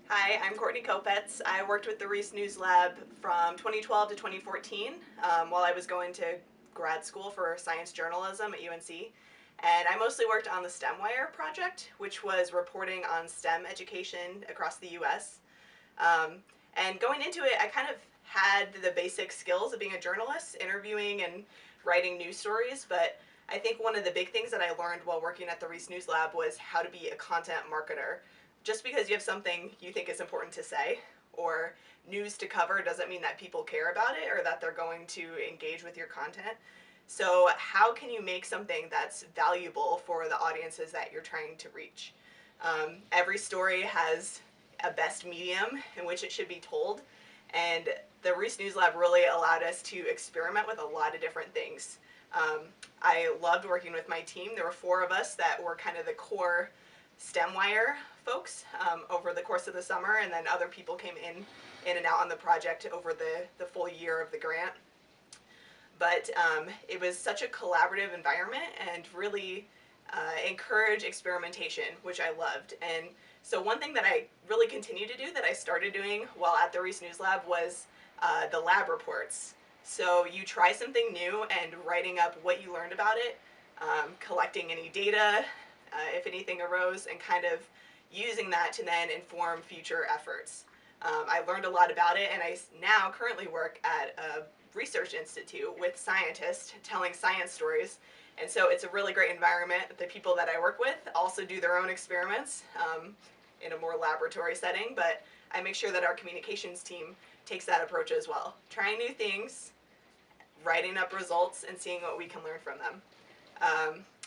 Hi, I'm Courtney Kopietz. I worked with the Reese News Lab from 2012 to 2014 while I was going to grad school for science journalism at UNC. And I mostly worked on the STEMwire project, which was reporting on STEM education across the US. Um, and going into it, I kind of had the basic skills of being a journalist, interviewing and writing news stories, but I think one of the big things that I learned while working at the Reese News Lab was how to be a content marketer. Just because you have something you think is important to say or news to cover doesn't mean that people care about it or that they're going to engage with your content. So how can you make something that's valuable for the audiences that you're trying to reach? Every story has a best medium in which it should be told, and the Reese News Lab really allowed us to experiment with a lot of different things. I loved working with my team. There were 4 of us that were kind of the core STEMwire folks over the course of the summer, and then other people came in and out on the project over the full year of the grant. But it was such a collaborative environment and really encouraged experimentation, which I loved. And so one thing that I really continue to do that I started doing while at the Reese News Lab was the lab reports. So you try something new and writing up what you learned about it, collecting any data, if anything arose, and kind of using that to then inform future efforts. I learned a lot about it, and I now currently work at a research institute with scientists telling science stories. And so it's a really great environment. The people that I work with also do their own experiments in a more laboratory setting, but I make sure that our communications team takes that approach as well. Trying new things, writing up results, and seeing what we can learn from them.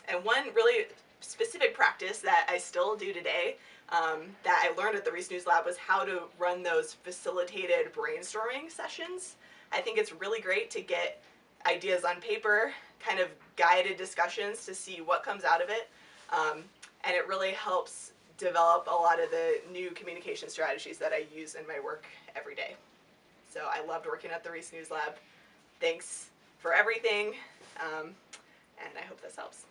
And one really specific practice that I still do today that I learned at the Reese News Lab was how to run those facilitated brainstorming sessions. I think it's really great to get ideas on paper, kind of guided discussions to see what comes out of it, and it really helps develop a lot of the new communication strategies that I use in my work every day. So I loved working at the Reese News Lab. Thanks for everything, and I hope this helps.